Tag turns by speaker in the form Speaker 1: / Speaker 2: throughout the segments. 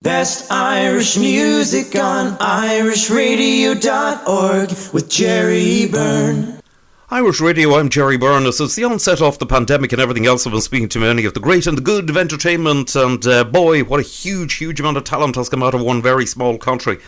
Speaker 1: Best Irish music on irishradio.org with Jerry Byrne.
Speaker 2: Irish Radio, I'm Jerry Byrne. As it's the onset of the pandemic and everything else, I've been speaking to many of the great and the good of entertainment, and boy, what a huge amount of talent has come out of one very small country.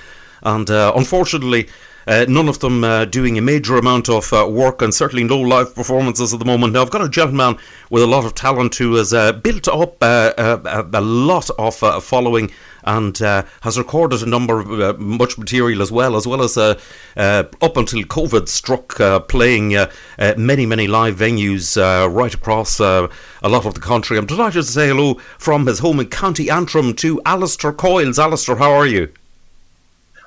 Speaker 2: And unfortunately, none of them doing a major amount of work, and certainly no live performances at the moment. Now, I've got a gentleman with a lot of talent who has built up a lot of following, and has recorded a number of much material as well as up until COVID struck, playing many live venues right across a lot of the country. I'm delighted to say hello from his home in County Antrim to Alastair Coyles. Alastair, how are you?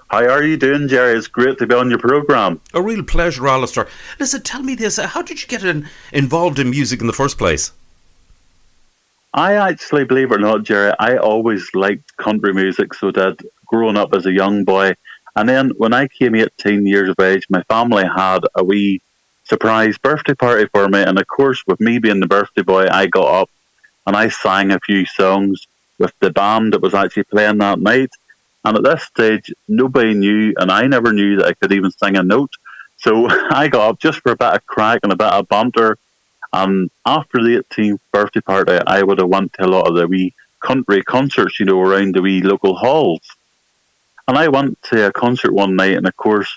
Speaker 3: How are you doing, Jerry? It's great to be on your programme.
Speaker 2: A real pleasure, Alastair. Listen, tell me this, how did you get involved in music in the first place?
Speaker 3: I actually, believe it or not, Jerry, I always liked country music, so did growing up as a young boy. And then when I came 18 years of age, my family had a wee surprise birthday party for me. And of course, with me being the birthday boy, I got up and I sang a few songs with the band that was actually playing that night. And at this stage, nobody knew, and I never knew that I could even sing a note. So I got up just for a bit of crack and a bit of banter. And after the 18th birthday party, I would have went to a lot of the wee country concerts, around the wee local halls. And I went to a concert one night, and of course,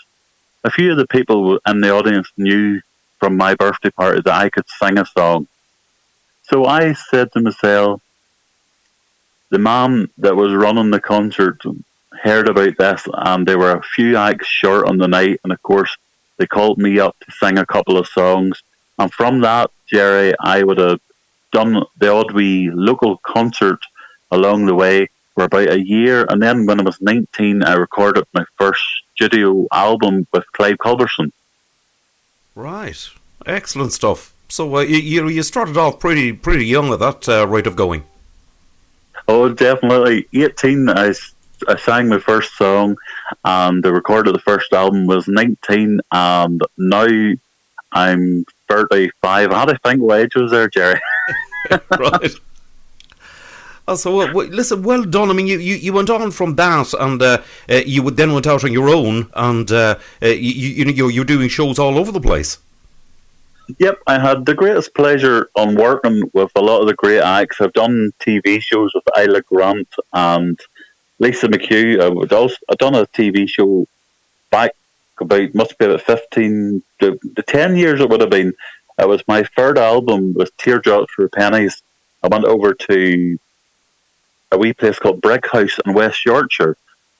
Speaker 3: a few of the people in the audience knew from my birthday party that I could sing a song. So I said to myself, the man that was running the concert heard about this, and there were a few acts short on the night, and of course they called me up to sing a couple of songs. And from that, Jerry, I would have done the odd wee local concert along the way for about a year, and then when I was 19 I recorded my first studio album with Clive Culberson. Right,
Speaker 2: excellent stuff. So you started off pretty young at that rate of going.
Speaker 3: Oh, definitely. 18, I sang my first song, and the recorded the first album was 19, and now I'm 35. I had to think what age was there, Jerry.
Speaker 2: Right. So, listen, well done. I mean, you went on from that, and you then went out on your own, and you're doing shows all over the place.
Speaker 3: Yep, I had the greatest pleasure on working with a lot of the great acts. I've done TV shows with Isla Grant and Lisa McHugh. I've done a TV show back must be about 15, the 10 years it would have been. It was my third album with Teardrops for Pennies. I went over to a wee place called Brickhouse in West Yorkshire,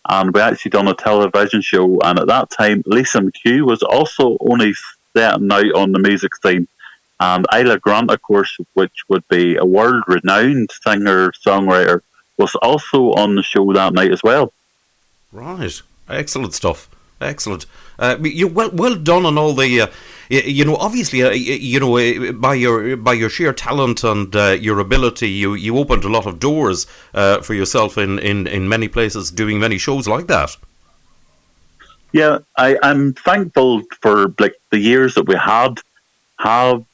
Speaker 3: and we actually done a television show, and at that time Lisa McHugh was also only setting out on the music scene, and Isla Grant, of course, which would be a world-renowned singer-songwriter, was also on the show that night as well.
Speaker 2: Right, excellent stuff. Excellent. You well done on all the. Obviously, by your sheer talent and your ability, you opened a lot of doors for yourself in many places, doing many shows like that.
Speaker 3: Yeah, I'm thankful for the years that we had in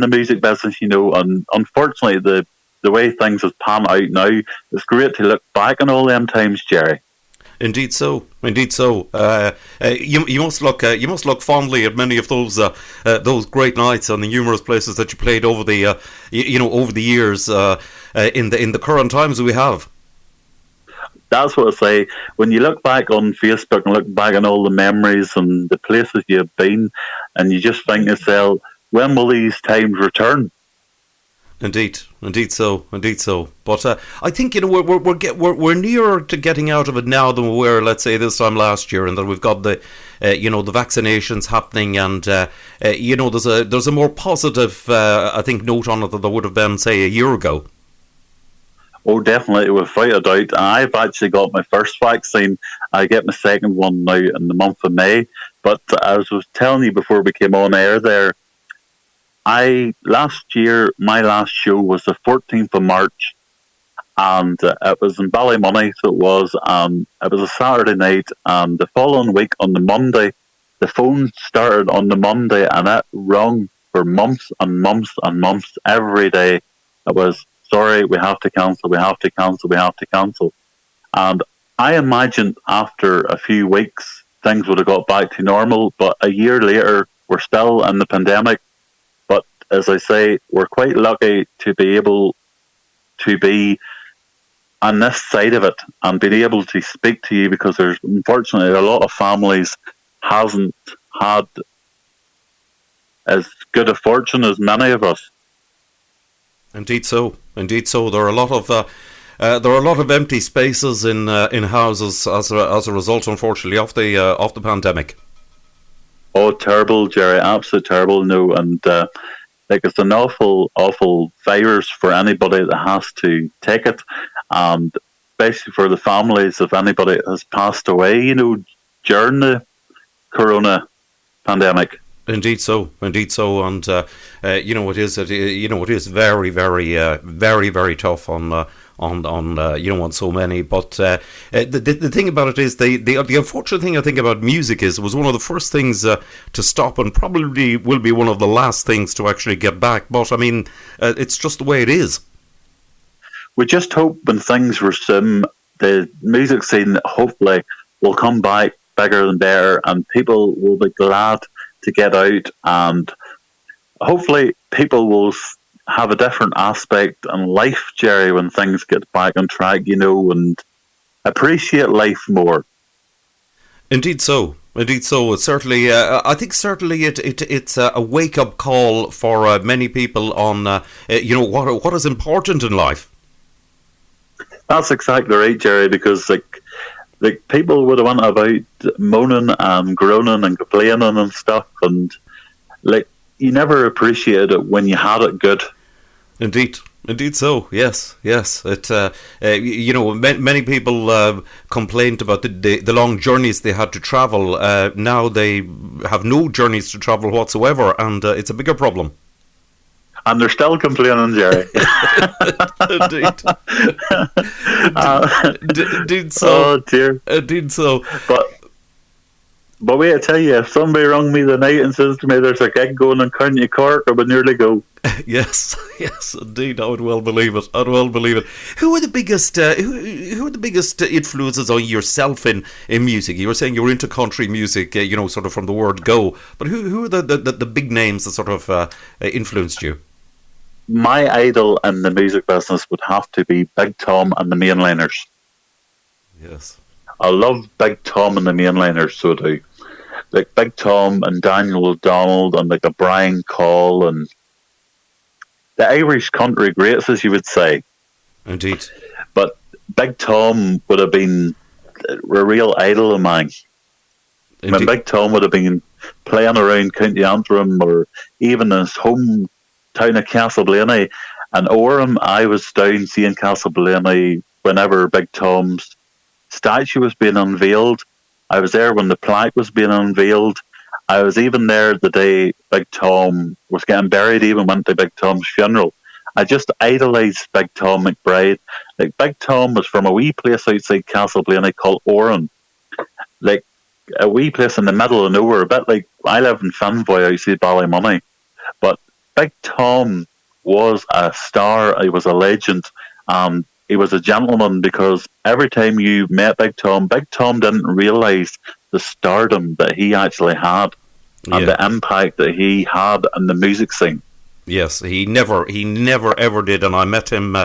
Speaker 3: the music business, and unfortunately the way things have panned out now, it's great to look back on all them times, Jerry.
Speaker 2: Indeed so. You must look fondly at many of those great nights and the numerous places that you played over the years in the current times that we have.
Speaker 3: That's what I say. When you look back on Facebook and look back on all the memories and the places you've been, and you just think to yourself, when will these times return?
Speaker 2: Indeed so. But I think we're nearer to getting out of it now than we were, let's say, this time last year, and that we've got the the vaccinations happening, and there's a more positive I think note on it than there would have been, say, a year ago.
Speaker 3: Oh, definitely, without a doubt. I've actually got my first vaccine. I get my second one now in the month of May. But as I was telling you before we came on air there, last year, my last show was the 14th of March, and it was in Ballymoney, so it was a Saturday night, and the following week on the Monday, the phone started on the Monday, and it rung for months and months and months every day. It was, sorry, we have to cancel. And I imagine after a few weeks, things would have got back to normal. But a year later, we're still in the pandemic. But as I say, we're quite lucky to be able to be on this side of it and being able to speak to you, because there's unfortunately a lot of families hasn't had as good a fortune as many of us.
Speaker 2: Indeed so. Indeed so. There are a lot of empty spaces in houses as a result, unfortunately, of the pandemic.
Speaker 3: Oh, terrible, Jerry! Absolutely terrible. No, and like, it's an awful, awful virus for anybody that has to take it, and especially for the families of anybody that has passed away, during the corona pandemic.
Speaker 2: Indeed so, and it is very, very, very tough on so many. But the thing about it is, the unfortunate thing I think about music is it was one of the first things to stop, and probably will be one of the last things to actually get back. But I mean, it's just the way it is.
Speaker 3: We just hope when things resume, the music scene hopefully will come back bigger and better, and people will be glad to get out, and hopefully people will have a different aspect in life, Jerry, when things get back on track, and appreciate life more.
Speaker 2: Indeed so. Indeed so. It's certainly, I think certainly it's a wake-up call for many people on, what is important in life.
Speaker 3: That's exactly right, Jerry, because like people would have went about moaning and groaning and complaining and stuff, and like, you never appreciated it when you had it good.
Speaker 2: Indeed so. Yes. It many people complained about the long journeys they had to travel. Now they have no journeys to travel whatsoever, and it's a bigger problem.
Speaker 3: And they're still complaining, Jerry.
Speaker 2: Indeed. Indeed so.
Speaker 3: Oh dear.
Speaker 2: Indeed so.
Speaker 3: But wait, I tell you, if somebody rang me the night and says to me there's a gig going in County Cork, I would nearly go.
Speaker 2: Yes, indeed, I would well believe it. Who are the biggest? Who are the biggest influences on yourself in music? You were saying you were into country music, sort of from the word go. But who are the big names that sort of influenced you?
Speaker 3: My idol in the music business would have to be Big Tom and the Mainliners.
Speaker 2: Yes,
Speaker 3: I love Big Tom and the Mainliners, so do. Like Big Tom and Daniel O'Donnell and like the Brian Call and the Irish country greats, as you would say.
Speaker 2: Indeed.
Speaker 3: But Big Tom would have been a real idol of mine.
Speaker 2: Indeed.
Speaker 3: When Big Tom would have been playing around County Antrim or even his hometown of Castleblaney and Orem, I was down seeing Castleblaney whenever Big Tom's statue was being unveiled. I was there when the plaque was being unveiled. I was even there the day Big Tom was getting buried, even went to Big Tom's funeral. I just idolised Big Tom McBride. Like, Big Tom was from a wee place outside Castleblaney called Oran. Like, a wee place in the middle of nowhere, a bit like I live in Finvoy outside Ballymoney. But Big Tom was a star, he was a legend, he was a gentleman, because every time you met Big Tom didn't realise the stardom that he actually had and the impact that he had in the music scene.
Speaker 2: Yes, he never ever did, and I met him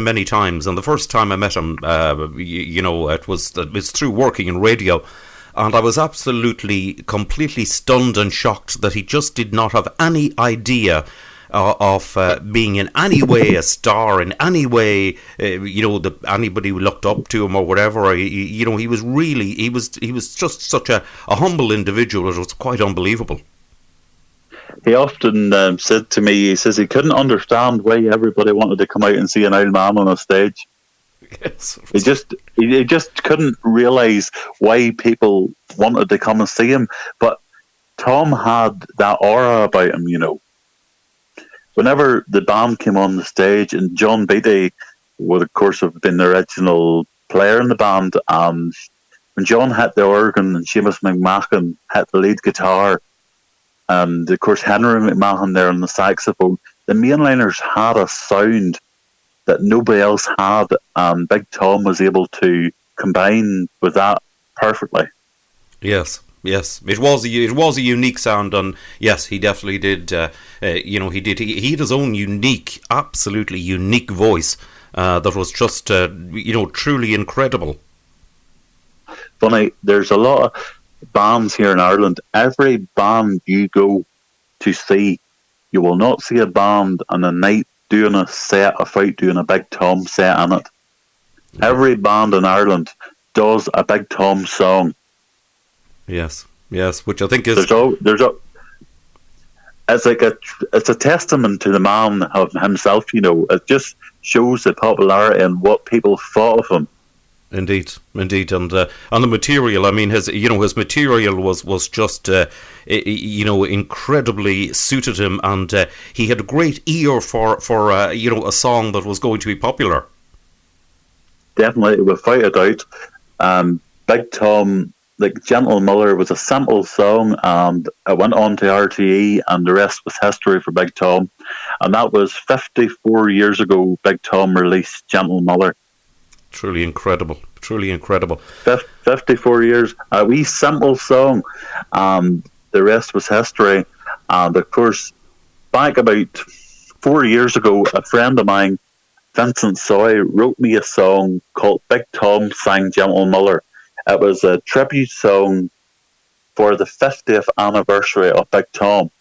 Speaker 2: many times, and the first time I met him, it was through working in radio, and I was absolutely, completely stunned and shocked that he just did not have any idea of being in any way a star, in any way, that anybody looked up to him or whatever. He was just such a humble individual. It was quite unbelievable. He
Speaker 3: often said to me, he says he couldn't understand why everybody wanted to come out and see an old man on a stage.
Speaker 2: Yes.
Speaker 3: He just couldn't realise why people wanted to come and see him. But Tom had that aura about him, Whenever the band came on the stage, and John Beattie would, of course, have been the original player in the band, and when John hit the organ and Seamus McMahon hit the lead guitar, and of course Henry McMahon there on the saxophone, the Mainliners had a sound that nobody else had, and Big Tom was able to combine with that perfectly.
Speaker 2: Yes, yes, it was a unique sound, and yes, he definitely did. He had his own unique, absolutely unique voice that was just truly incredible.
Speaker 3: Funny, there's a lot of bands here in Ireland. Every band you go to see, you will not see a band on a night doing a set without doing a Big Tom set in it. Every band in Ireland does a Big Tom song.
Speaker 2: Yes, which I think is
Speaker 3: it's a testament to the man of himself. It just shows the popularity and what people thought of him.
Speaker 2: Indeed, and the material. I mean, his material was just incredibly suited him, and he had a great ear for a song that was going to be popular.
Speaker 3: Definitely, without a doubt. Big Tom, like Gentle Miller, was a simple song, and it went on to RTE, and the rest was history for Big Tom. And that was 54 years ago. Big Tom released Gentle Miller.
Speaker 2: Truly incredible.
Speaker 3: 54 years, a wee simple song, and the rest was history. And of course, back about 4 years ago, a friend of mine, Vincent Soy, wrote me a song called Big Tom Sang Gentle Miller. It was a tribute song for the 50th anniversary of Big Tom.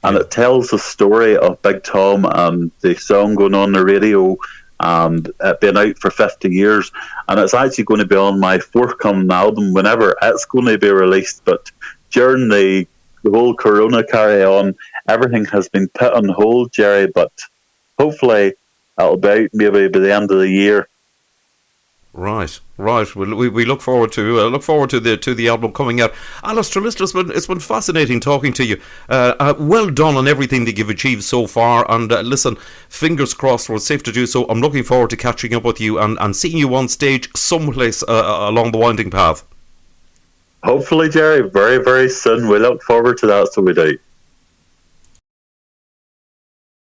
Speaker 3: And it tells the story of Big Tom and the song going on the radio, and it been out for 50 years, and it's actually going to be on my forthcoming album whenever it's going to be released. But during the whole corona carry on, everything has been put on hold, Jerry, but hopefully it'll be out maybe by the end of the year.
Speaker 2: Right. We look forward to the album coming out. Alastair, listen, it's been fascinating talking to you. Well done on everything that you've achieved so far. And listen, fingers crossed, we're safe to do so. I'm looking forward to catching up with you and seeing you on stage someplace along the winding path.
Speaker 3: Hopefully, Jerry, very, very soon. We look forward to that, so we do.